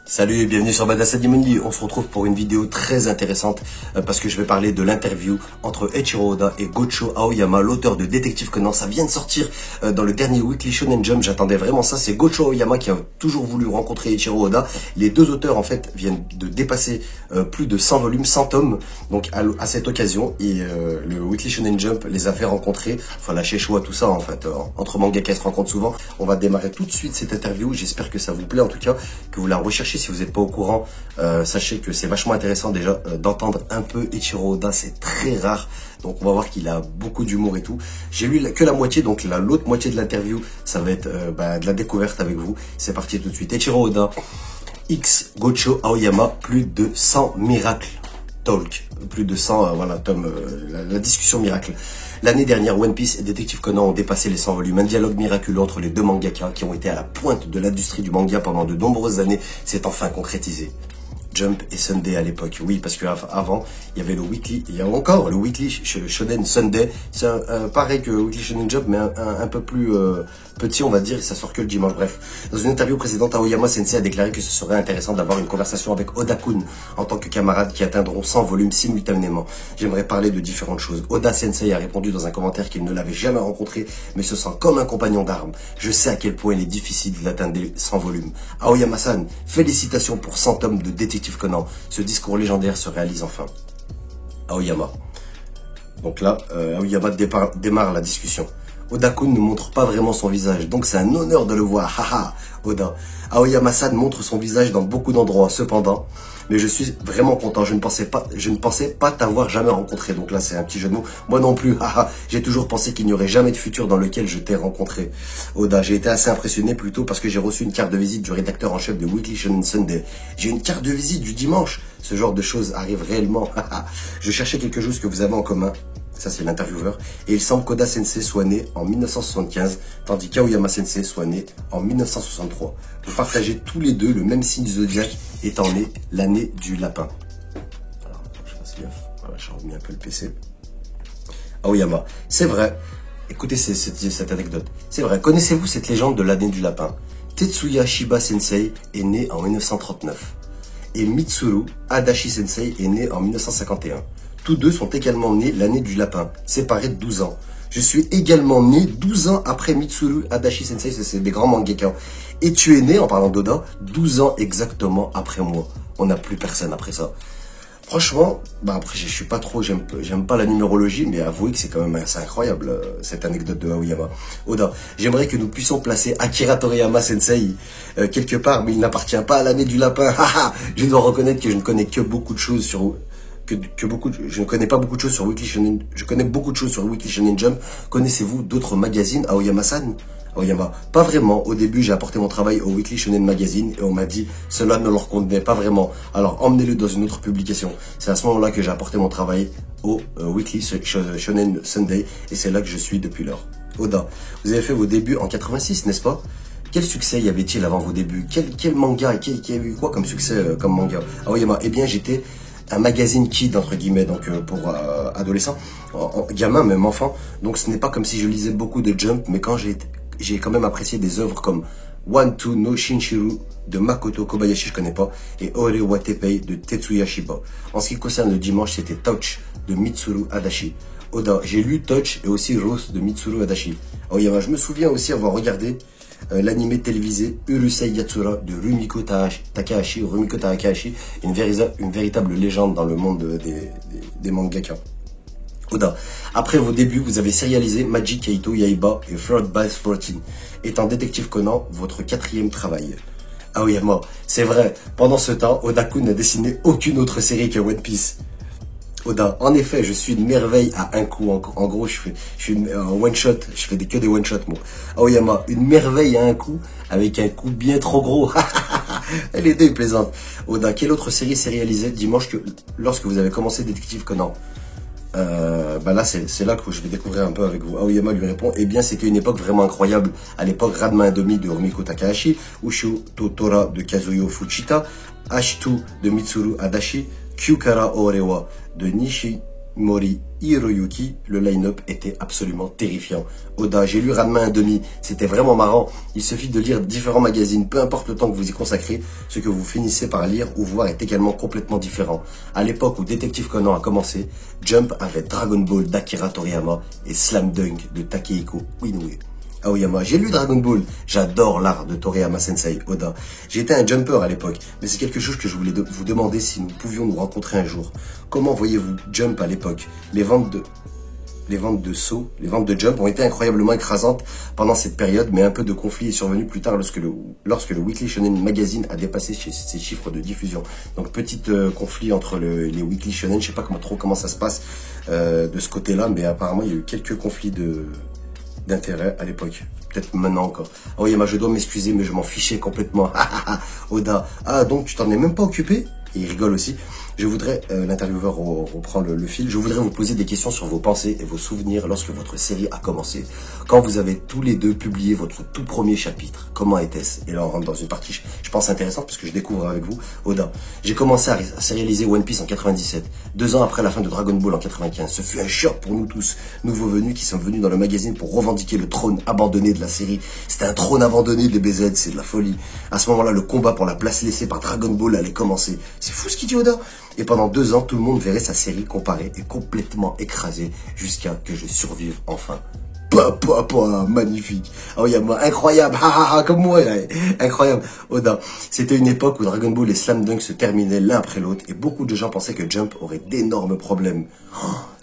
Salut et bienvenue sur Badass Dimundi. On se retrouve pour une vidéo très intéressante parce que je vais parler de l'interview entre Eiichiro Oda et Gocho Aoyama, l'auteur de Détective Conan. Ça vient de sortir dans le dernier Weekly Shonen Jump. J'attendais vraiment ça. C'est Gocho Aoyama qui a toujours voulu rencontrer Eiichiro Oda. Les deux auteurs en fait viennent de dépasser plus de 100 volumes, 100 tomes. Donc à cette occasion, et le Weekly Shonen Jump les a fait rencontrer. Enfin la Shishoa, tout ça en fait. Entre mangaka se rencontrent souvent. On va démarrer tout de suite cette interview. J'espère que ça vous plaît en tout cas, que vous la recherchez. Si vous n'êtes pas au courant, sachez que c'est vachement intéressant déjà d'entendre un peu Eiichiro Oda, c'est très rare. Donc on va voir qu'il a beaucoup d'humour et tout. J'ai lu que la moitié, donc l'autre moitié de l'interview, ça va être de la découverte avec vous. C'est parti tout de suite. Eiichiro Oda, X Gocho Aoyama, plus de 100 miracles. Talk, plus de 100, voilà, Tom, la discussion miracle. L'année dernière, One Piece et Détective Conan ont dépassé les 100 volumes. Un dialogue miraculeux entre les deux mangakas qui ont été à la pointe de l'industrie du manga pendant de nombreuses années s'est enfin concrétisé. Jump et Sunday à l'époque. Oui, parce qu'avant, il y avait le Weekly, il y a encore le Weekly Shonen Sunday. C'est pareil que Weekly Shonen Jump, mais un peu plus petit, on va dire, et ça sort que le dimanche. Bref, dans une interview précédente, Aoyama Sensei a déclaré que ce serait intéressant d'avoir une conversation avec Oda-kun en tant que camarade qui atteindront 100 volumes simultanément. J'aimerais parler de différentes choses. Oda Sensei a répondu dans un commentaire qu'il ne l'avait jamais rencontré, mais se sent comme un compagnon d'armes. Je sais à quel point il est difficile d'atteindre 100 volumes. Aoyama-san, félicitations pour 100 tomes de Détective Conan. Ce discours légendaire se réalise enfin. Aoyama. Donc là, Aoyama démarre la discussion. Oda-kun ne montre pas vraiment son visage, donc c'est un honneur de le voir. Haha, Oda. Aoyama-san montre son visage dans beaucoup d'endroits, cependant. Mais je suis vraiment content, je ne pensais pas t'avoir jamais rencontré. Donc là, c'est un petit jeu de mots. Moi non plus, haha. J'ai toujours pensé qu'il n'y aurait jamais de futur dans lequel je t'ai rencontré. Oda, j'ai été assez impressionné plutôt parce que j'ai reçu une carte de visite du rédacteur en chef de Weekly Shonen Sunday. J'ai une carte de visite du dimanche. Ce genre de choses arrive réellement. Je cherchais quelque chose que vous avez en commun. Ça, c'est l'intervieweur. Et il semble qu'Oda Sensei soit né en 1975, tandis qu'Aoyama Sensei soit né en 1963. Vous partagez tous les deux le même signe zodiaque, étant né l'année du lapin. Alors, je fasse gaffe. Voilà, j'ai remis un peu le PC. Aoyama, c'est vrai. Écoutez cette anecdote. C'est vrai. Connaissez-vous cette légende de l'année du lapin? Tetsuya Shiba Sensei est né en 1939. Et Mitsuru Adachi Sensei est né en 1951. Tous deux sont également nés l'année du lapin, séparés de 12 ans. Je suis également né 12 ans après Mitsuru Adachi Sensei, c'est des grands mangakas. Et tu es né, en parlant d'Oda, 12 ans exactement après moi. On n'a plus personne après ça. Franchement, après je suis pas trop, j'aime pas la numérologie, mais avouez que c'est quand même assez incroyable cette anecdote de Aoyama. Oda, j'aimerais que nous puissions placer Akira Toriyama Sensei quelque part, mais il n'appartient pas à l'année du lapin. Je dois reconnaître que je ne connais que beaucoup de choses sur... je ne connais pas beaucoup de choses sur Weekly Shonen, je connais beaucoup de choses sur Weekly Shonen Jump. Connaissez-vous d'autres magazines, Aoyama-san? Aoyama, pas vraiment. Au début, j'ai apporté mon travail au Weekly Shonen Magazine et on m'a dit cela ne leur convenait pas vraiment. Alors emmenez-le dans une autre publication. C'est à ce moment-là que j'ai apporté mon travail au Weekly Shonen Sunday et c'est là que je suis depuis lors. Oda, vous avez fait vos débuts en 86, n'est-ce pas? Quel succès y avait-il avant vos débuts? Quel manga, qui a eu quoi comme succès comme manga? Aoyama, eh bien j'étais un magazine kid entre guillemets, donc pour adolescents, gamin même enfant, donc ce n'est pas comme si je lisais beaucoup de Jump, mais quand j'ai quand même apprécié des œuvres comme One Two no Shinshiru de Makoto Kobayashi, je connais pas, et Ore wa Teppei de Tetsuya Shiba. En ce qui concerne le dimanche, c'était Touch de Mitsuru Adachi. Oda, j'ai lu Touch et aussi Rose de Mitsuru Adachi. Aoyama, je me souviens aussi avoir regardé l'anime télévisé Urusei Yatsura de Rumiko Takahashi, une véritable légende dans le monde des mangakas. Oda, après vos débuts, vous avez sérialisé Magic Kaito Yaiba et Fraud by 14, étant Détective Conan votre 4e travail. Aoyama, c'est vrai, pendant ce temps, Oda-kun n'a dessiné aucune autre série que One Piece. Oda, en effet, je suis une merveille à un coup. En gros, je suis un one shot. Je fais que des one shot, moi. Aoyama, une merveille à un coup, avec un coup bien trop gros. Elle est plaisante. Oda, quelle autre série s'est réalisée dimanche lorsque vous avez commencé Détective Conan? Là, c'est là que je vais découvrir un peu avec vous. Aoyama lui répond, eh bien, c'était une époque vraiment incroyable. À l'époque, Ranma Indomie de Rumiko Takahashi, Ushu Totora de Kazuyo Fujita, H2 de Mitsuru Adachi, Kyukara Orewa de Mori Hiroyuki, le line-up était absolument terrifiant. Oda, j'ai lu Ranma 1/2, c'était vraiment marrant. Il suffit de lire différents magazines, peu importe le temps que vous y consacrez, ce que vous finissez par lire ou voir est également complètement différent. À l'époque où Détective Conan a commencé, Jump avait Dragon Ball d'Akira Toriyama et Slam Dunk de Takehiko Inoue. Aoyama. J'ai lu Dragon Ball. J'adore l'art de Toriyama Sensei, Oda. J'étais un jumper à l'époque, mais c'est quelque chose que je voulais vous demander si nous pouvions nous rencontrer un jour. Comment voyez-vous Jump à l'époque? Les ventes de Jump ont été incroyablement écrasantes pendant cette période, mais un peu de conflit est survenu plus tard lorsque le Weekly Shonen Magazine a dépassé ses chiffres de diffusion. Donc petit conflit entre les Weekly Shonen, je sais pas comment ça se passe de ce côté-là, mais apparemment il y a eu quelques conflits d'intérêt à l'époque. Peut-être maintenant encore. Ah oui, je dois m'excuser, mais je m'en fichais complètement. Oda. Ah, donc tu t'en es même pas occupé? Et il rigole aussi. Je voudrais, l'intervieweur reprend le fil, je voudrais vous poser des questions sur vos pensées et vos souvenirs lorsque votre série a commencé. Quand vous avez tous les deux publié votre tout premier chapitre, comment était-ce? Et là on rentre dans une partie, je pense intéressante, parce que je découvre avec vous. Oda, j'ai commencé à sérialiser One Piece en 97, 2 ans après la fin de Dragon Ball en 95. Ce fut un choc pour nous tous, nouveaux venus qui sommes venus dans le magazine pour revendiquer le trône abandonné de la série. C'était un trône abandonné de BZ, c'est de la folie. À ce moment-là, le combat pour la place laissée par Dragon Ball allait commencer. C'est fou ce qu'il dit Oda. Et pendant 2 ans, tout le monde verrait sa série comparée et complètement écrasée jusqu'à que je survive enfin. Magnifique. Oh, incroyable, comme moi, incroyable. Oda, c'était une époque où Dragon Ball et Slam Dunk se terminaient l'un après l'autre et beaucoup de gens pensaient que Jump aurait d'énormes problèmes.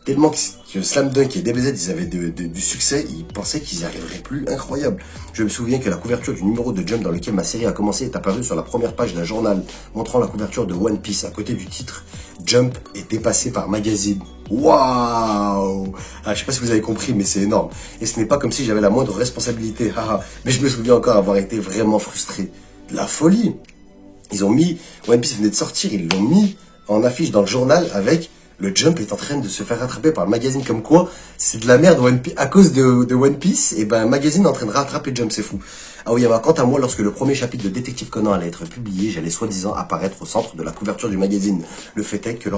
Tellement que Slam Dunk et DBZ, ils avaient du succès, ils pensaient qu'ils n'y arriveraient plus. Incroyable. Je me souviens que la couverture du numéro de Jump dans lequel ma série a commencé est apparue sur la première page d'un journal montrant la couverture de One Piece. À côté du titre, Jump est dépassé par Magazine. Waouh! Je sais pas si vous avez compris, mais c'est énorme. Et ce n'est pas comme si j'avais la moindre responsabilité. Mais je me souviens encore avoir été vraiment frustré. De la folie. Ils ont mis, One Piece venait de sortir, ils l'ont mis en affiche dans le journal avec le Jump est en train de se faire rattraper par le magazine, comme quoi c'est de la merde One Piece, à cause de One Piece, et ben magazine est en train de rattraper Jump, c'est fou. Aoyama, quant à moi, lorsque le premier chapitre de Détective Conan allait être publié, j'allais soi-disant apparaître au centre de la couverture du magazine. Le fait est que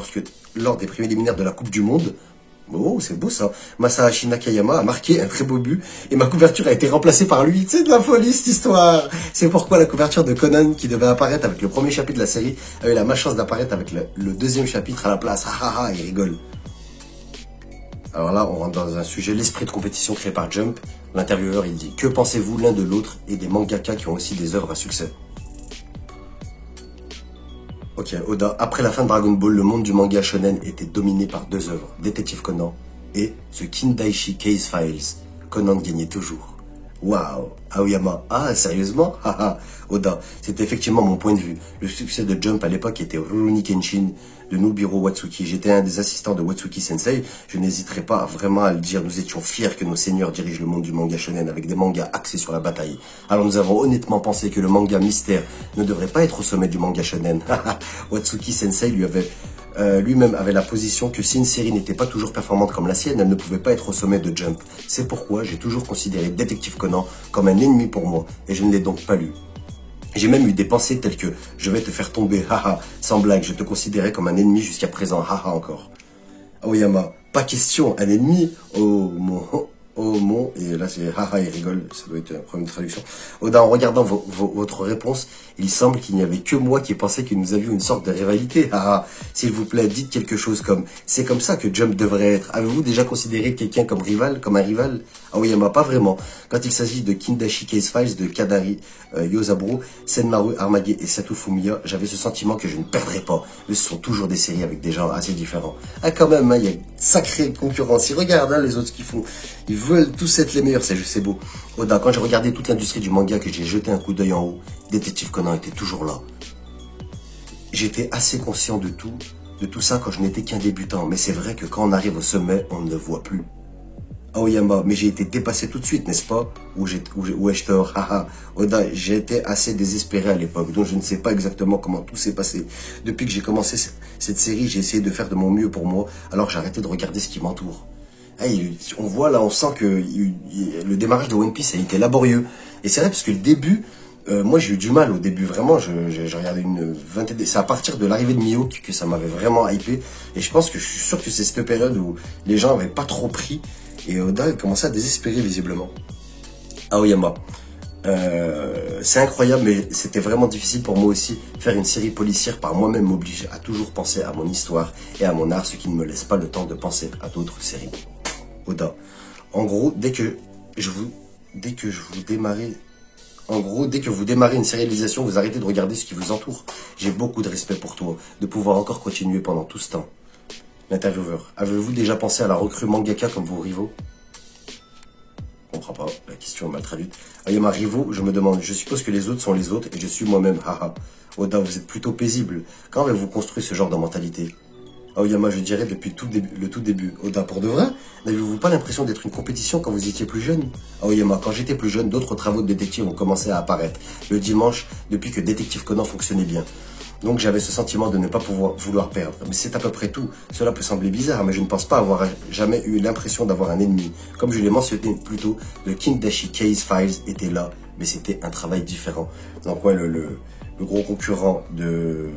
lors des préliminaires de la Coupe du Monde, oh, c'est beau ça, Masahashi Nakayama a marqué un très beau but et ma couverture a été remplacée par lui. C'est de la folie cette histoire. C'est pourquoi la couverture de Conan qui devait apparaître avec le premier chapitre de la série a eu la malchance d'apparaître avec le deuxième chapitre à la place. Il rigole. Alors là, on rentre dans un sujet, l'esprit de compétition créé par Jump. L'intervieweur, il dit: que pensez-vous l'un de l'autre et des mangaka qui ont aussi des œuvres à succès? Ok, Oda, après la fin de Dragon Ball, le monde du manga shonen était dominé par 2 œuvres, Détective Conan et The Kindaichi Case Files. Conan gagnait toujours. Waouh, Aoyama, sérieusement? Oda, c'était effectivement mon point de vue. Le succès de Jump à l'époque était Rurouni Kenshin de Nobuhiro Watsuki. J'étais un des assistants de Watsuki Sensei. Je n'hésiterai pas vraiment à le dire. Nous étions fiers que nos seigneurs dirigent le monde du manga shonen avec des mangas axés sur la bataille. Alors nous avons honnêtement pensé que le manga mystère ne devrait pas être au sommet du manga shonen. Watsuki Sensei lui-même avait la position que si une série n'était pas toujours performante comme la sienne, elle ne pouvait pas être au sommet de Jump. C'est pourquoi j'ai toujours considéré Détective Conan comme un ennemi pour moi, et je ne l'ai donc pas lu. J'ai même eu des pensées telles que « je vais te faire tomber, sans blague, je te considérais comme un ennemi jusqu'à présent, encore ». Aoyama, pas question, un ennemi, oh mon, et là c'est il rigole, ça doit être un problème de traduction. Oda, en regardant votre réponse, il semble qu'il n'y avait que moi qui ai pensé que nous avions une sorte de rivalité. S'il vous plaît, dites quelque chose comme « c'est comme ça que Jump devrait être ». Avez-vous déjà considéré quelqu'un comme un rival? Aoyama, pas vraiment. Quand il s'agit de Kindaichi Case Files, de Kadari Yosaburo, Senmaru Armage et Sato Fumiya, j'avais ce sentiment que je ne perdrais pas. Mais ce sont toujours des séries avec des genres assez différents. Quand même, il y a une sacrée concurrence. Ils regardent les autres ce qu'ils font. Ils veulent tous être les meilleurs, c'est beau. Oda, quand j'ai regardé toute l'industrie du manga, que j'ai jeté un coup d'œil en haut, Détective Conan était toujours là. J'étais assez conscient de tout ça quand je n'étais qu'un débutant. Mais c'est vrai que quand on arrive au sommet, on ne le voit plus. Aoyama, mais j'ai été dépassé tout de suite, n'est-ce pas? Où ai-je tort? Oda, j'étais assez désespéré à l'époque, donc je ne sais pas exactement comment tout s'est passé. Depuis que j'ai commencé cette série, j'ai essayé de faire de mon mieux pour moi, alors j'ai arrêté de regarder ce qui m'entoure. On voit là, on sent que le démarrage de One Piece a été laborieux. Et c'est vrai parce que le début, Moi, j'ai eu du mal au début, vraiment. J'ai regardé une vingtaine. C'est à partir de l'arrivée de Mio que ça m'avait vraiment hypé. Et je pense que je suis sûr que c'est cette période où les gens avaient pas trop pris. Et Oda commençait à désespérer, visiblement. Aoyama. C'est incroyable, mais c'était vraiment difficile pour moi aussi. Faire une série policière par moi-même m'oblige à toujours penser à mon histoire et à mon art, ce qui ne me laisse pas le temps de penser à d'autres séries. Oda. En gros, dès que vous démarrez une sérialisation, vous arrêtez de regarder ce qui vous entoure. J'ai beaucoup de respect pour toi, de pouvoir encore continuer pendant tout ce temps. L'intervieweur. Avez-vous déjà pensé à la recrue mangaka comme vos rivaux? Je comprends pas, la question est mal traduite. Ayama rivaux, je me demande, je suppose que les autres sont les autres et je suis moi-même, haha. Oda, vous êtes plutôt paisible. Quand avez-vous construit ce genre de mentalité? Aoyama, je dirais depuis le tout début. Oda, pour de vrai, n'avez-vous pas l'impression d'être une compétition quand vous étiez plus jeune? Aoyama, quand j'étais plus jeune, d'autres travaux de détective ont commencé à apparaître. Le dimanche, depuis que Détective Conan fonctionnait bien. Donc j'avais ce sentiment de ne pas vouloir perdre. Mais c'est à peu près tout. Cela peut sembler bizarre, mais je ne pense pas avoir jamais eu l'impression d'avoir un ennemi. Comme je l'ai mentionné plus tôt, le King Dashi Case Files était là, mais c'était un travail différent. Donc ouais, le gros concurrent de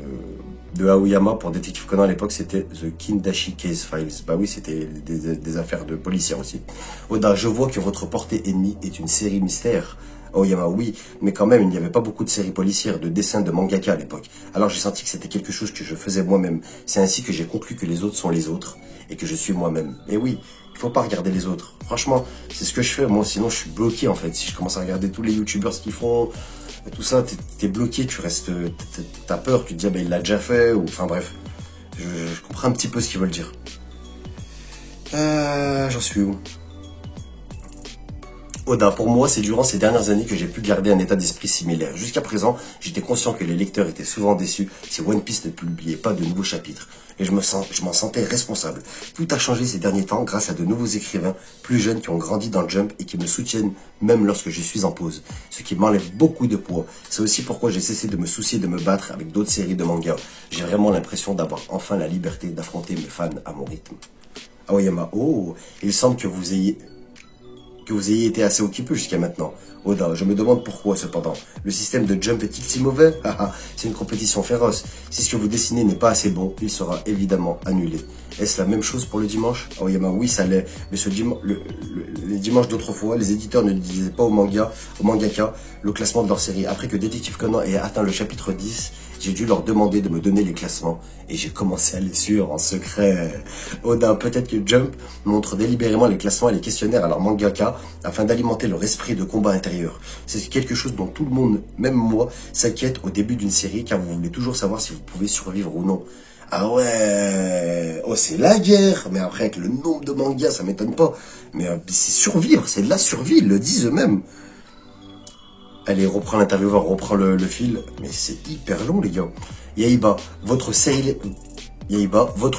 Aoyama pour Détective Conan à l'époque, c'était The Kindashi Case Files. Bah oui, c'était des affaires de policiers aussi. Oda, je vois que votre portée ennemie est une série mystère. Aoyama, oui, mais quand même, il n'y avait pas beaucoup de séries policières, de dessins, de mangaka à l'époque. Alors j'ai senti que c'était quelque chose que je faisais moi-même. C'est ainsi que j'ai conclu que les autres sont les autres et que je suis moi-même. Et oui, il faut pas regarder les autres. Franchement, c'est ce que je fais. Moi, sinon, je suis bloqué en fait. Si je commence à regarder tous les youtubeurs ce qu'ils font, tout ça, t'es bloqué, tu restes, t'as peur, tu te dis, ah ben il l'a déjà fait, ou enfin bref. Je comprends un petit peu ce qu'ils veulent dire. J'en suis où? Oda, pour moi, c'est durant ces dernières années que j'ai pu garder un état d'esprit similaire. Jusqu'à présent, j'étais conscient que les lecteurs étaient souvent déçus si One Piece ne publiait pas de nouveaux chapitres. Et je m'en sentais responsable. Tout a changé ces derniers temps grâce à de nouveaux écrivains plus jeunes qui ont grandi dans le Jump et qui me soutiennent même lorsque je suis en pause. Ce qui m'enlève beaucoup de poids. C'est aussi pourquoi j'ai cessé de me soucier de me battre avec d'autres séries de mangas. J'ai vraiment l'impression d'avoir enfin la liberté d'affronter mes fans à mon rythme. Aoyama, oh, il semble que vous ayez été assez occupé jusqu'à maintenant. Oda, je me demande pourquoi cependant. Le système de Jump est-il si mauvais? C'est une compétition féroce. Si ce que vous dessinez n'est pas assez bon, il sera évidemment annulé. Est-ce la même chose pour le dimanche? Aoyama, oui, ça l'est. Mais les dimanches d'autrefois, les éditeurs ne disaient pas aux mangaka, le classement de leur série. Après que Détective Conan ait atteint le chapitre 10, j'ai dû leur demander de me donner les classements et j'ai commencé à les suivre en secret. Oda, peut-être que Jump montre délibérément les classements et les questionnaires à leur mangaka afin d'alimenter leur esprit de combat intérieur. C'est quelque chose dont tout le monde, même moi, s'inquiète au début d'une série car vous voulez toujours savoir si vous pouvez survivre ou non. Ah ouais, oh c'est la guerre, mais après avec le nombre de mangas, ça m'étonne pas. Mais c'est survivre, c'est de la survie, ils le disent eux-mêmes. Allez, reprend l'intervieweur, reprend le fil. Mais c'est hyper long, les gars. Yaiba, votre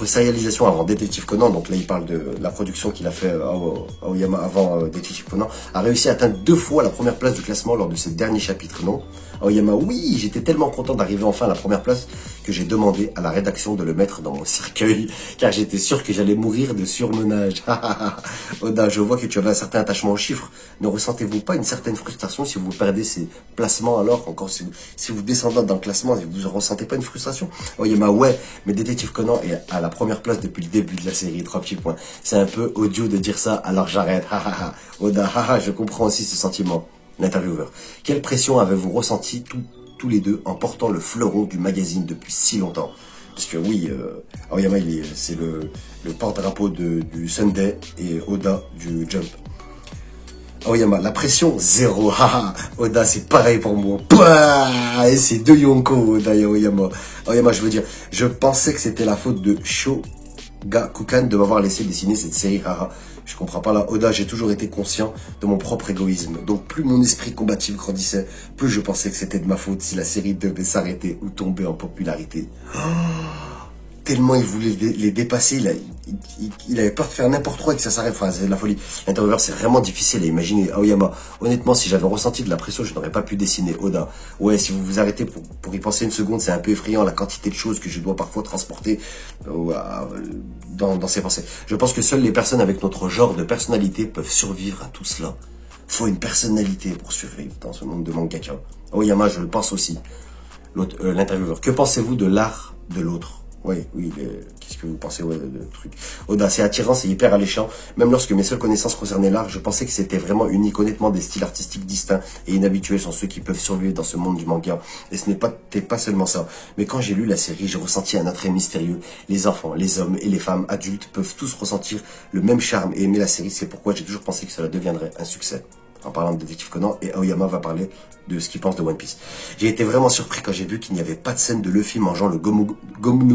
sérialisation avant Détective Conan, donc là il parle de la production qu'il a fait à Aoyama avant Détective Conan, a réussi à atteindre 2 fois la première place du classement lors de ses derniers chapitres, non? Aoyama, oui, j'étais tellement content d'arriver enfin à la première place que j'ai demandé à la rédaction de le mettre dans mon cercueil, car j'étais sûr que j'allais mourir de surmenage. Oda, je vois que tu avais un certain attachement aux chiffres. Ne ressentez-vous pas une certaine frustration si vous perdez ces placements alors, encore si vous descendez dans le classement, vous ne ressentez pas une frustration? Aoyama, ouais, mais Détective Conan est à la première place depuis le début de la série, 3 petits points. C'est un peu odieux de dire ça, alors j'arrête. Oda, je comprends aussi ce sentiment. L'intervieweur. Quelle pression avez-vous ressenti tous les deux en portant le fleuron du magazine depuis si longtemps? Parce que oui, Aoyama, c'est le porte-drapeau du Sunday et Oda du Jump. Aoyama, la pression, zéro. Oda, c'est pareil pour moi. Et c'est deux Yonko, Oda et Aoyama. Aoyama, je veux dire, je pensais que c'était la faute de Shogakukan de m'avoir laissé dessiner cette série. Je comprends pas là. Oda, j'ai toujours été conscient de mon propre égoïsme. Donc plus mon esprit combatif grandissait, plus je pensais que c'était de ma faute si la série devait s'arrêter ou tomber en popularité. Tellement il voulait les dépasser, il avait peur de faire n'importe quoi et que ça s'arrête. Enfin, c'est de la folie. L'intervieweur, c'est vraiment difficile à imaginer. Aoyama, honnêtement, si j'avais ressenti de la pression, je n'aurais pas pu dessiner Oda. Ouais, si vous vous arrêtez pour y penser une seconde, c'est un peu effrayant la quantité de choses que je dois parfois transporter dans ses pensées. Je pense que seules les personnes avec notre genre de personnalité peuvent survivre à tout cela. Faut une personnalité pour survivre dans ce monde de mangaka. Aoyama, je le pense aussi. L'intervieweur. Que pensez-vous de l'art de l'autre? Oui, qu'est-ce que vous pensez de truc? Oda, c'est attirant, c'est hyper alléchant. Même lorsque mes seules connaissances concernaient l'art, je pensais que c'était vraiment unique. Honnêtement, des styles artistiques distincts et inhabituels sont ceux qui peuvent survivre dans ce monde du manga. Et ce n'est pas seulement ça. Mais quand j'ai lu la série, j'ai ressenti un attrait mystérieux. Les enfants, les hommes et les femmes adultes peuvent tous ressentir le même charme et aimer la série. C'est pourquoi j'ai toujours pensé que cela deviendrait un succès. En parlant de Détective Conan, et Aoyama va parler de ce qu'il pense de One Piece. J'ai été vraiment surpris quand j'ai vu qu'il n'y avait pas de scène de Luffy mangeant le Gomu Gomu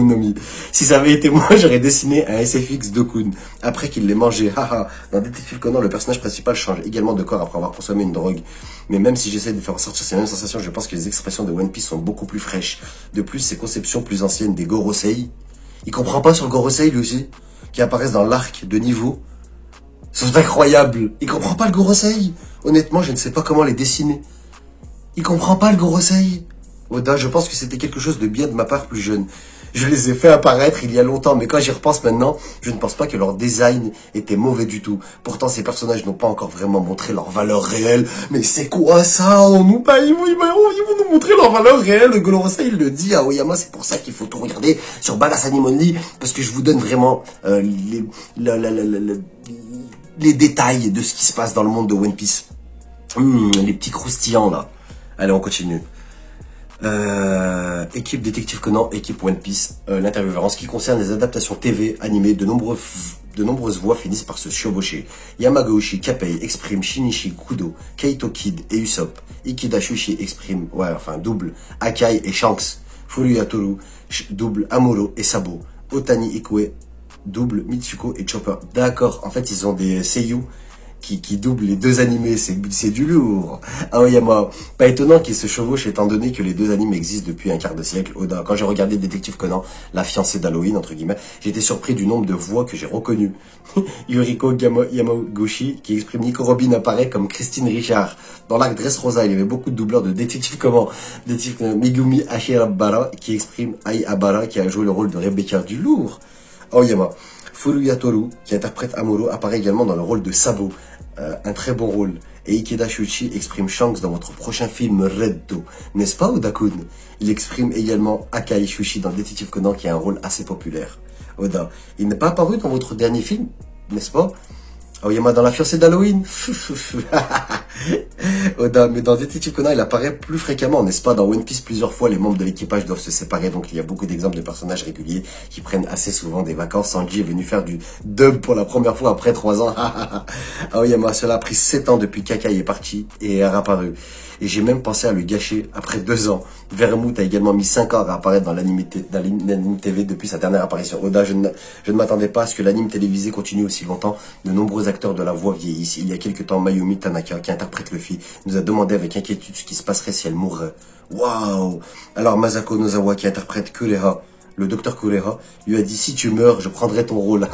no Mi. Si ça avait été moi, j'aurais dessiné un SFX Dokun. Après qu'il l'ait mangé, haha. Dans Détective Conan, le personnage principal change également de corps après avoir consommé une drogue. Mais même si j'essaie de faire ressortir ces mêmes sensations, je pense que les expressions de One Piece sont beaucoup plus fraîches. De plus, ses conceptions plus anciennes des Gorosei, il comprend pas sur le Gorosei lui aussi, qui apparaissent dans l'arc de niveau, sont incroyables. Il comprend pas le Gorosei. Honnêtement, je ne sais pas comment les dessiner. Il comprend pas le Gorosei. Oda, je pense que c'était quelque chose de bien de ma part plus jeune. Je les ai fait apparaître il y a longtemps, mais quand j'y repense maintenant, je ne pense pas que leur design était mauvais du tout. Pourtant, ces personnages n'ont pas encore vraiment montré leur valeur réelle. Mais c'est quoi ça? Ils vont nous montrer leur valeur réelle. Le Gorosei, il le dit à Aoyama, c'est pour ça qu'il faut tout regarder sur Badass Anime Only, parce que je vous donne vraiment les détails de ce qui se passe dans le monde de One Piece. Les petits croustillants, là. Allez, on continue. Équipe Détective Conan, équipe One Piece, l'intervieweur. En ce qui concerne les adaptations TV animées, de nombreuses voix finissent par se chevaucher. Yamagoshi, Kappei exprime Shinichi, Kudo, Kaito Kid et Usopp. Ikeda Shushi exprime, double Akai et Shanks. Furuya Toru, double Amuro et Sabo. Otani Ikue, double Mitsuko et Chopper. D'accord, en fait ils ont des seiyuu qui doublent les deux animés, c'est du lourd. Aoyama, pas étonnant qu'ils se chevauchent étant donné que les deux animes existent depuis un quart de siècle. Oda, quand j'ai regardé Détective Conan, la fiancée d'Halloween, entre guillemets, j'ai été surpris du nombre de voix que j'ai reconnues. Yuriko Yamaguchi, qui exprime Nico Robin, apparaît comme Christine Richard. Dans l'arc Dressrosa, il y avait beaucoup de doubleurs de Détective Conan. Megumi Ashirabara, qui exprime Ai Abara, qui a joué le rôle de Rebecca, du lourd. Aoyama. Furuya Toru, qui interprète Amuro, apparaît également dans le rôle de Sabo, un très bon rôle. Et Ikeda Shuichi exprime Shanks dans votre prochain film Reddo, n'est-ce pas Oda-kun? Il exprime également Akai Shuichi dans Détective Conan, qui a un rôle assez populaire. Oda, il n'est pas apparu dans votre dernier film, n'est-ce pas? Aoyama dans La fiancée d'Halloween. Oda, mais dans Détective Conan, il apparaît plus fréquemment, n'est-ce pas? Dans One Piece, plusieurs fois, les membres de l'équipage doivent se séparer, donc il y a beaucoup d'exemples de personnages réguliers qui prennent assez souvent des vacances. Sanji est venu faire du dub pour la première fois après 3 ans. Aoyama, cela a pris 7 ans depuis qu'Akai est parti et est réapparu. Et j'ai même pensé à le gâcher après 2 ans. Vermouth a également mis 5 ans à apparaître dans l'anime TV depuis sa dernière apparition. Oda, je ne m'attendais pas à ce que l'anime télévisé continue aussi longtemps. De nombreux acteurs de la voix vieillissent. Il y a quelques temps, Mayumi Tanaka, qui interprète Luffy, nous a demandé avec inquiétude ce qui se passerait si elle mourrait. Waouh! Alors Masako Nozawa, qui interprète Kureha, le docteur Kureha, lui a dit: si tu meurs, je prendrai ton rôle.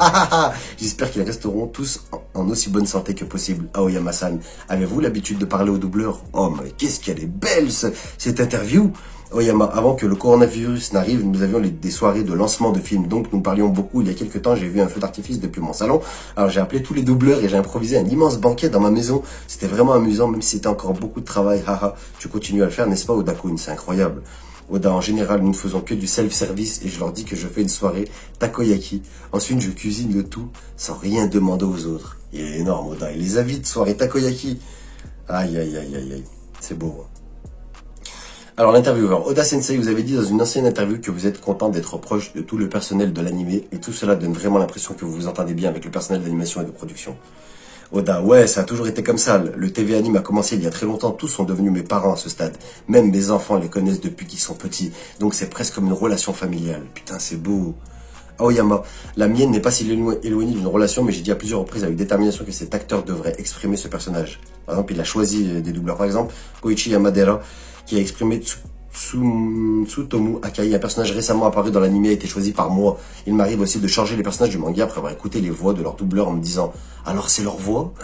J'espère qu'ils resteront tous en aussi bonne santé que possible. Aoyama-san, avez-vous l'habitude de parler aux doubleurs? Oh, mais qu'est-ce qu'elle est belle, cette interview! Aoyama, avant que le coronavirus n'arrive, nous avions des soirées de lancement de films, donc nous parlions beaucoup. Il y a quelques temps, j'ai vu un feu d'artifice depuis mon salon. Alors j'ai appelé tous les doubleurs et j'ai improvisé un immense banquet dans ma maison. C'était vraiment amusant, même si c'était encore beaucoup de travail. Tu continues à le faire, n'est-ce pas, Oda-kun? C'est incroyable. Oda, en général, nous ne faisons que du self-service et je leur dis que je fais une soirée takoyaki. Ensuite, je cuisine le tout sans rien demander aux autres. Il est énorme, Oda. Il les invite, soirée takoyaki. Aïe, aïe, aïe, aïe, aïe. C'est beau. Alors, l'intervieweur. Oda Sensei, vous avez dit dans une ancienne interview que vous êtes content d'être proche de tout le personnel de l'animé et tout cela donne vraiment l'impression que vous vous entendez bien avec le personnel d'animation et de production. Oda, ouais, ça a toujours été comme ça. Le TV anime a commencé il y a très longtemps. Tous sont devenus mes parents à ce stade. Même mes enfants les connaissent depuis qu'ils sont petits. Donc c'est presque comme une relation familiale. Putain, c'est beau. Aoyama, la mienne n'est pas si éloignée d'une relation, mais j'ai dit à plusieurs reprises avec détermination que cet acteur devrait exprimer ce personnage. Par exemple, il a choisi des doubleurs. Par exemple, Koichi Yamadera, qui a exprimé Tsutomu Akai, un personnage récemment apparu dans l'anime, a été choisi par moi. Il m'arrive aussi de changer les personnages du manga après avoir écouté les voix de leurs doubleurs en me disant: alors c'est leur voix?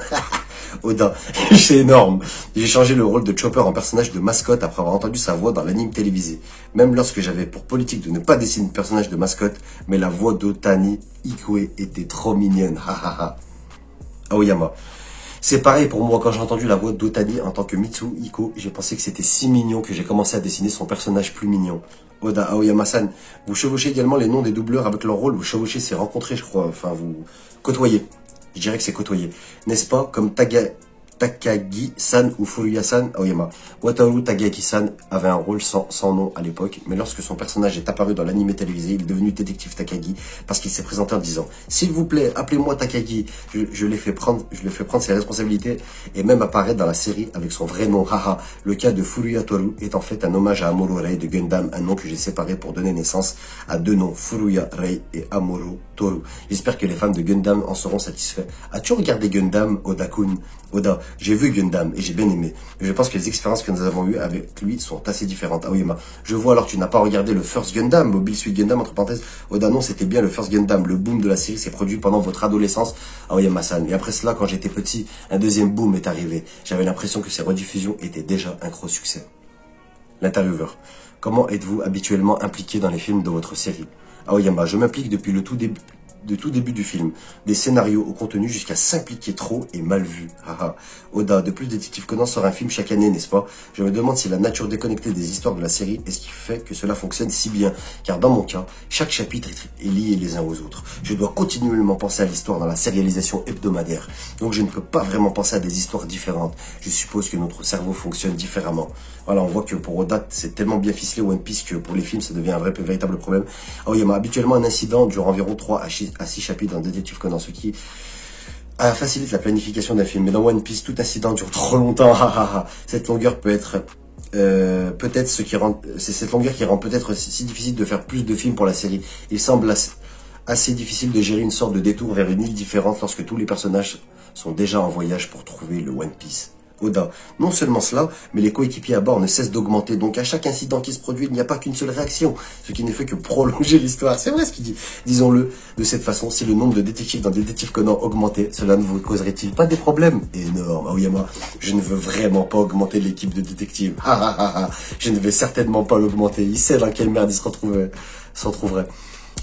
Oda, c'est énorme. J'ai changé le rôle de Chopper en personnage de mascotte après avoir entendu sa voix dans l'anime télévisé. Même lorsque j'avais pour politique de ne pas dessiner de personnage de mascotte, mais la voix d'Otani Ikue était trop mignonne. Aoyama. C'est pareil pour moi, quand j'ai entendu la voix d'Otani en tant que Mitsuhiko, j'ai pensé que c'était si mignon que j'ai commencé à dessiner son personnage plus mignon. Oda Aoyama-san, vous chevauchez également les noms des doubleurs avec leur rôle, vous chevauchez, c'est rencontrer, je crois, enfin vous côtoyez. Je dirais que c'est côtoyer. N'est-ce pas, comme Takagi-san ou Furuya-san Aoyama. Wataru Takagi-san avait un rôle sans nom à l'époque, mais lorsque son personnage est apparu dans l'anime télévisé, il est devenu détective Takagi parce qu'il s'est présenté en disant « S'il vous plaît, appelez-moi Takagi ». Je l'ai fait prendre ses responsabilités et même apparaître dans la série avec son vrai nom, haha. Le cas de Furuya Toru est en fait un hommage à Amuro Rei de Gundam, un nom que j'ai séparé pour donner naissance à deux noms, Furuya Rei et Amuro Toru. J'espère que les fans de Gundam en seront satisfaits. As-tu regardé Gundam, Oda-kun? Oda, j'ai vu Gundam et j'ai bien aimé. Mais je pense que les expériences que nous avons eues avec lui sont assez différentes. Aoyama, je vois alors que tu n'as pas regardé le First Gundam, Mobile Suit Gundam, entre parenthèses. Oda, non, c'était bien le First Gundam. Le boom de la série s'est produit pendant votre adolescence, Aoyama-san. Et après cela, quand j'étais petit, un deuxième boom est arrivé. J'avais l'impression que ces rediffusions étaient déjà un gros succès. L'intervieweur, comment êtes-vous habituellement impliqué dans les films de votre série? Aoyama, je m'implique depuis le tout début du film, des scénarios au contenu jusqu'à s'impliquer trop et mal vu. Haha. Oda, de plus Détective Conan sort un film chaque année, n'est-ce pas? Je me demande si la nature déconnectée des histoires de la série est ce qui fait que cela fonctionne si bien, car dans mon cas, chaque chapitre est lié les uns aux autres. Je dois continuellement penser à l'histoire dans la sérialisation hebdomadaire, donc je ne peux pas vraiment penser à des histoires différentes. Je suppose que notre cerveau fonctionne différemment. Voilà, on voit que pour Oda, c'est tellement bien ficelé One Piece que pour les films, ça devient un véritable problème. Aoyama, habituellement un incident dure environ 3 à 6 chapitres dans Détective Conan, ce qui facilite la planification d'un film. Mais dans One Piece, tout incident dure trop longtemps. Cette longueur peut être peut-être c'est cette longueur qui rend peut-être si difficile de faire plus de films pour la série. Il semble assez difficile de gérer une sorte de détour vers une île différente lorsque tous les personnages sont déjà en voyage pour trouver le One Piece. Oda, non seulement cela, mais les coéquipiers à bord ne cessent d'augmenter. Donc à chaque incident qui se produit, il n'y a pas qu'une seule réaction, ce qui ne fait que prolonger l'histoire. C'est vrai ce qu'il dit. Disons-le de cette façon, si le nombre de détectives dans Détective Conan augmentait, cela ne vous causerait-il pas des problèmes énormes? Aoyama, je ne veux vraiment pas augmenter l'équipe de détectives. Je ne vais certainement pas l'augmenter. Il sait dans quelle merde il s'en trouverait.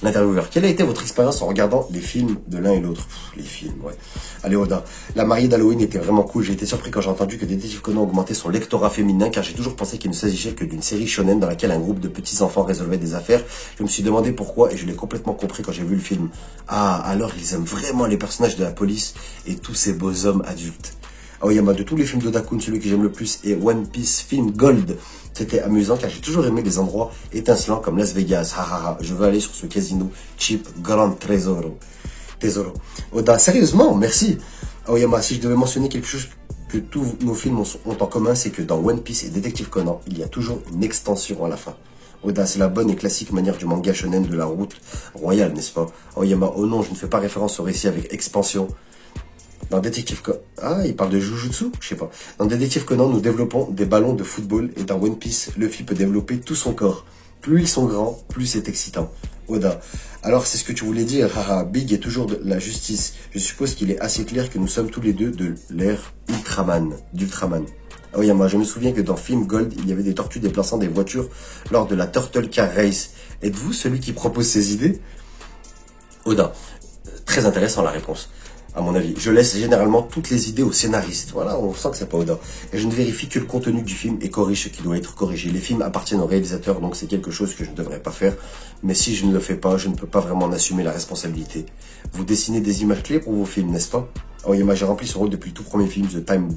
L'intervieweur, quelle a été votre expérience en regardant les films de l'un et l'autre? Les films, ouais. Allez, Oda. La mariée d'Halloween était vraiment cool. J'ai été surpris quand j'ai entendu que Détective Conan augmentait son lectorat féminin, car j'ai toujours pensé qu'il ne s'agissait que d'une série shonen dans laquelle un groupe de petits enfants résolvait des affaires. Je me suis demandé pourquoi et je l'ai complètement compris quand j'ai vu le film. Ah, alors ils aiment vraiment les personnages de la police et tous ces beaux hommes adultes. Aoyama, de tous les films d'Oda-kun, celui que j'aime le plus est One Piece Film Gold. C'était amusant car j'ai toujours aimé les endroits étincelants comme Las Vegas. Je veux aller sur ce casino cheap Grand Tesoro. Oda, sérieusement, merci. Aoyama, si je devais mentionner quelque chose que tous nos films ont en commun, c'est que dans One Piece et Détective Conan, il y a toujours une extension à la fin. Oda, c'est la bonne et classique manière du manga shonen de la route royale, n'est-ce pas? Aoyama, oh non, je ne fais pas référence au récit avec expansion. Dans Détective Conan, il parle de Jujutsu, je sais pas. Dans Détective Conan, nous développons des ballons de football et dans One Piece, Luffy peut développer tout son corps. Plus ils sont grands, plus c'est excitant. Oda, alors c'est ce que tu voulais dire, Big est toujours de la justice. Je suppose qu'il est assez clair que nous sommes tous les deux de l'ère d'Ultraman. Aoyama, je me souviens que dans Film Gold, il y avait des tortues déplaçant des voitures lors de la Turtle Car Race. Êtes-vous celui qui propose ces idées? Oda, très intéressant la réponse. À mon avis, je laisse généralement toutes les idées aux scénaristes. Voilà, on sent que c'est pas Oda. Et je ne vérifie que le contenu du film et corrige ce qui doit être corrigé. Les films appartiennent au réalisateur, donc c'est quelque chose que je ne devrais pas faire. Mais si je ne le fais pas, je ne peux pas vraiment en assumer la responsabilité. Vous dessinez des images clés pour vos films, n'est-ce pas? Aoyama, j'ai rempli ce rôle depuis le tout premier film, The Time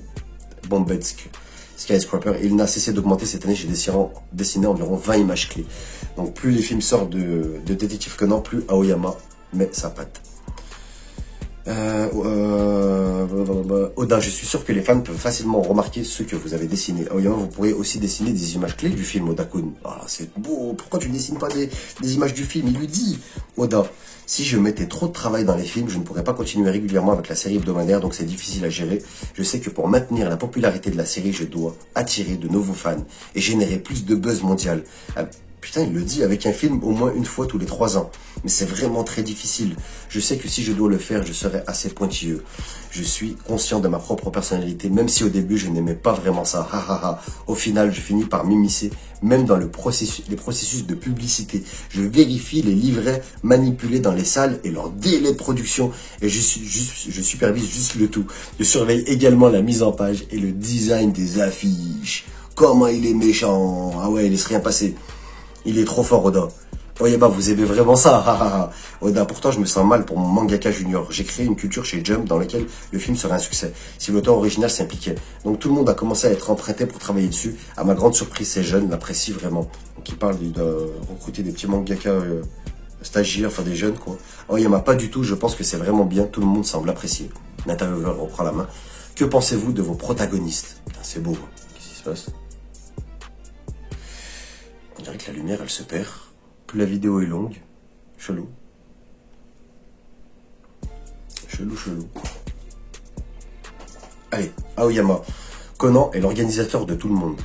Bombed Skyscraper. Et il n'a cessé d'augmenter cette année. J'ai dessiné environ 20 images clés. Donc plus les films sortent de Détective Conan, plus Aoyama met sa patte. Oda, je suis sûr que les fans peuvent facilement remarquer ce que vous avez dessiné. Aoyama, vous pourrez aussi dessiner des images clés du film, Oda-kun. Ah, c'est beau, pourquoi tu ne dessines pas des images du film? Il lui dit, Oda, si je mettais trop de travail dans les films, je ne pourrais pas continuer régulièrement avec la série hebdomadaire, donc c'est difficile à gérer. Je sais que pour maintenir la popularité de la série, je dois attirer de nouveaux fans et générer plus de buzz mondial. Putain, il le dit, avec un film au moins une fois tous les 3 ans. Mais c'est vraiment très difficile. Je sais que si je dois le faire, je serai assez pointilleux. Je suis conscient de ma propre personnalité, même si au début je n'aimais pas vraiment ça. Ha, ha, ha. Au final, je finis par m'immiscer, même dans les processus de publicité. Je vérifie les livrets manipulés dans les salles et leur délai de production. Et je supervise juste le tout. Je surveille également la mise en page et le design des affiches. Comment il est méchant. Ah ouais, il laisse rien passer. Il est trop fort, Oda. Oyama, vous aimez vraiment ça. Oda, pourtant je me sens mal pour mon mangaka junior. J'ai créé une culture chez Jump dans laquelle le film serait un succès, si l'auteur original s'impliquait. Donc tout le monde a commencé à être emprunté pour travailler dessus. À ma grande surprise, ces jeunes l'apprécient vraiment. Donc il parle de recruter des petits mangaka stagiaires, enfin des jeunes quoi. Oyama, pas du tout, je pense que c'est vraiment bien, tout le monde semble apprécier. L'intervieweur reprend la main. Que pensez-vous de vos protagonistes? C'est beau, qu'est-ce qui se passe? On dirait que la lumière, elle se perd. Plus la vidéo est longue. Chelou. Chelou. Allez, Aoyama. Conan est l'organisateur de tout le monde.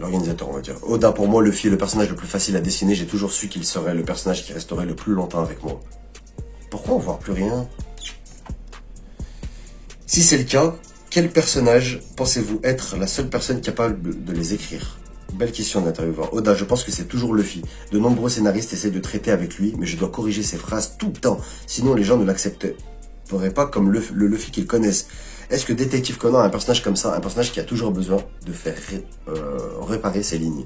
L'organisateur, on va dire. Oda, pour moi, Luffy est le personnage le plus facile à dessiner. J'ai toujours su qu'il serait le personnage qui resterait le plus longtemps avec moi. Pourquoi on voit plus rien? Si c'est le cas, quel personnage pensez-vous être la seule personne capable de les écrire? Belle question d'intervieweur. Oda, je pense que c'est toujours Luffy. De nombreux scénaristes essaient de traiter avec lui, mais je dois corriger ses phrases tout le temps. Sinon, les gens ne l'accepteraient pas comme le Luffy qu'ils connaissent. Est-ce que Détective Conan a un personnage comme ça, un personnage qui a toujours besoin de faire réparer ses lignes?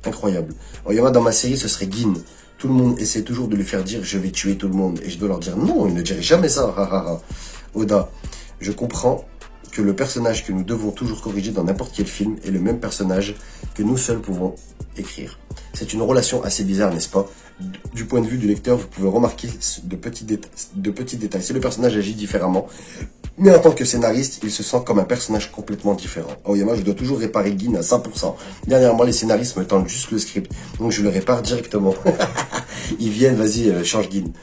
Incroyable. Oyama, dans ma série, ce serait Gin. Tout le monde essaie toujours de lui faire dire « je vais tuer tout le monde ». Et je dois leur dire « non, il ne dirait jamais ça ». Oda, je comprends que le personnage que nous devons toujours corriger dans n'importe quel film est le même personnage que nous seuls pouvons écrire. C'est une relation assez bizarre, n'est-ce pas? Du point de vue du lecteur, vous pouvez remarquer de petits détails. Si le personnage agit différemment, mais en tant que scénariste, il se sent comme un personnage complètement différent. Aoyama, je dois toujours réparer Gin à 100%. Dernièrement, les scénaristes me tendent juste le script, donc je le répare directement. Ils viennent, vas-y, change Gin.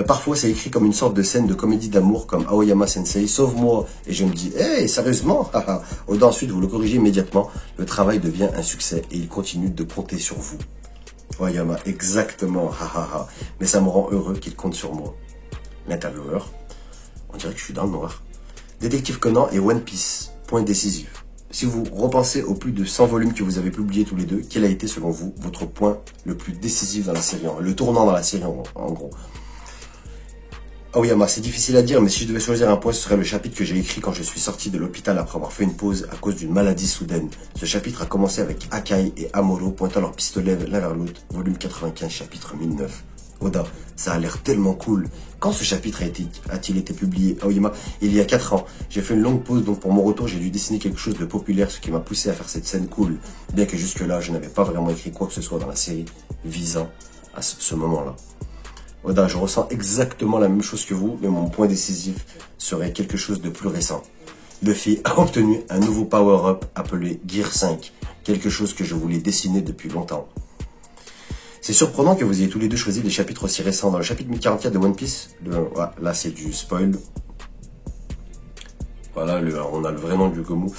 Parfois, c'est écrit comme une sorte de scène de comédie d'amour, comme Aoyama Sensei, sauve-moi. Et je me dis, hey, sérieusement? Oda, ensuite, vous le corrigez immédiatement. Le travail devient un succès et il continue de compter sur vous. Aoyama, exactement, mais ça me rend heureux qu'il compte sur moi. L'intervieweur, on dirait que je suis dans le noir. Détective Conan et One Piece, point décisif. Si vous repensez aux plus de 100 volumes que vous avez publiés tous les deux, quel a été, selon vous, votre point le plus décisif dans la série, le tournant dans la série, en gros? Aoyama, c'est difficile à dire, mais si je devais choisir un point, ce serait le chapitre que j'ai écrit quand je suis sorti de l'hôpital après avoir fait une pause à cause d'une maladie soudaine. Ce chapitre a commencé avec Akai et Amuro pointant leurs pistolets l'un vers l'autre, volume 95, chapitre 1009. Oda, ça a l'air tellement cool. Quand ce chapitre a-t-il été publié? Aoyama, il y a 4 ans. J'ai fait une longue pause, donc pour mon retour, j'ai dû dessiner quelque chose de populaire, ce qui m'a poussé à faire cette scène cool. Bien que jusque-là, je n'avais pas vraiment écrit quoi que ce soit dans la série visant à ce moment-là. Oda, je ressens exactement la même chose que vous, mais mon point décisif serait quelque chose de plus récent. Luffy a obtenu un nouveau power-up appelé Gear 5, quelque chose que je voulais dessiner depuis longtemps. C'est surprenant que vous ayez tous les deux choisi des chapitres aussi récents. Dans le chapitre 1044 de One Piece, là c'est du spoil. Voilà, on a le vrai nom du Gomu.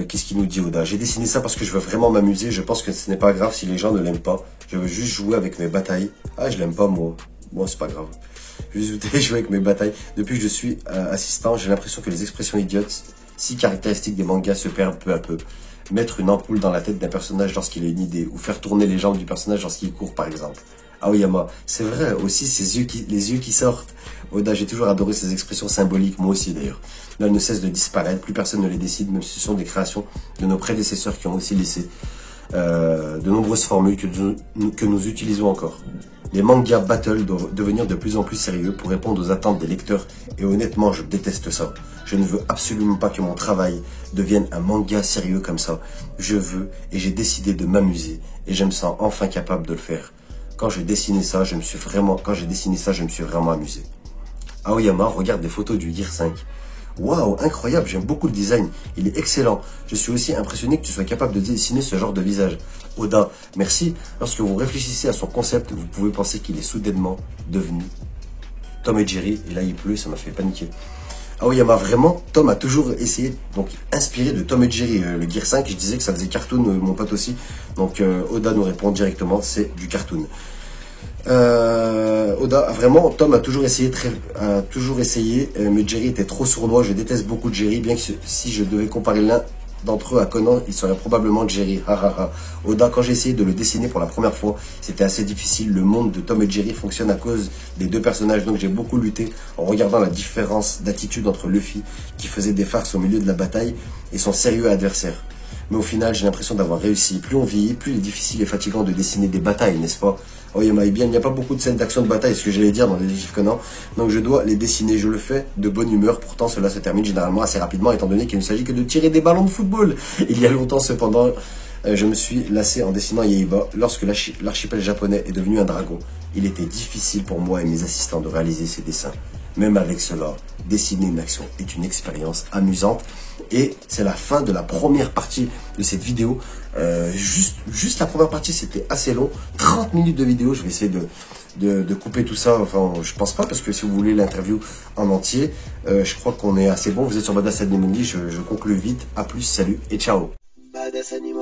Qu'est-ce qu'il nous dit, Oda? J'ai dessiné ça parce que je veux vraiment m'amuser. Je pense que ce n'est pas grave si les gens ne l'aiment pas. Je veux juste jouer avec mes batailles. Ah, je l'aime pas, moi. Bon, c'est pas grave. Je vais juste jouer avec mes batailles. Depuis que je suis assistant, j'ai l'impression que les expressions idiotes, si caractéristiques des mangas, se perdent peu à peu. Mettre une ampoule dans la tête d'un personnage lorsqu'il a une idée, ou faire tourner les jambes du personnage lorsqu'il court, par exemple. Aoyama, c'est vrai, aussi les yeux qui sortent. Oda, j'ai toujours adoré ces expressions symboliques, moi aussi d'ailleurs. Là, elles ne cessent de disparaître, plus personne ne les décide, même si ce sont des créations de nos prédécesseurs qui ont aussi laissé de nombreuses formules que nous utilisons encore. Les mangas battle doivent devenir de plus en plus sérieux pour répondre aux attentes des lecteurs et honnêtement, je déteste ça. Je ne veux absolument pas que mon travail devienne un manga sérieux comme ça. Je veux et j'ai décidé de m'amuser et je me sens enfin capable de le faire. Quand j'ai dessiné ça, je me suis vraiment amusé. Aoyama regarde des photos du Gear 5. Waouh, incroyable, j'aime beaucoup le design. Il est excellent. Je suis aussi impressionné que tu sois capable de dessiner ce genre de visage. Oda, merci. Lorsque vous réfléchissez à son concept, vous pouvez penser qu'il est soudainement devenu Tom et Jerry. Et là, il pleut, ça m'a fait paniquer. Aoyama, vraiment, Tom a toujours essayé, donc inspiré de Tom et Jerry. Le Gear 5, je disais que ça faisait cartoon, mon pote aussi. Donc Oda nous répond directement, c'est du cartoon. Oda, vraiment, Tom a toujours essayé, mais Jerry était trop sournois. Je déteste beaucoup Jerry, bien que si je devais comparer l'un d'entre eux à Conan, il serait probablement Jerry. Oda, quand j'ai essayé de le dessiner pour la première fois, c'était assez difficile. Le monde de Tom et Jerry fonctionne à cause des deux personnages, donc j'ai beaucoup lutté en regardant la différence d'attitude entre Luffy, qui faisait des farces au milieu de la bataille, et son sérieux adversaire. Mais au final, j'ai l'impression d'avoir réussi. Plus on vieillit, plus il est difficile et fatigant de dessiner des batailles, n'est-ce pas? Aoyama est bien, il n'y a pas beaucoup de scènes d'action de bataille, ce que j'allais dire dans les Détective Conan. Donc je dois les dessiner, je le fais de bonne humeur. Pourtant, cela se termine généralement assez rapidement, étant donné qu'il ne s'agit que de tirer des ballons de football. Il y a longtemps, cependant, je me suis lassé en dessinant Ieiba. Lorsque l'archipel japonais est devenu un dragon, il était difficile pour moi et mes assistants de réaliser ces dessins. Même avec cela, dessiner une action est une expérience amusante. Et c'est la fin de la première partie de cette vidéo. Juste la première partie, c'était assez long. 30 minutes de vidéo. Je vais essayer de couper tout ça. Enfin, je pense pas, parce que si vous voulez l'interview en entier, je crois qu'on est assez bon. Vous êtes sur Badass Animal. Je conclue vite. À plus, salut et ciao. Badass Animal.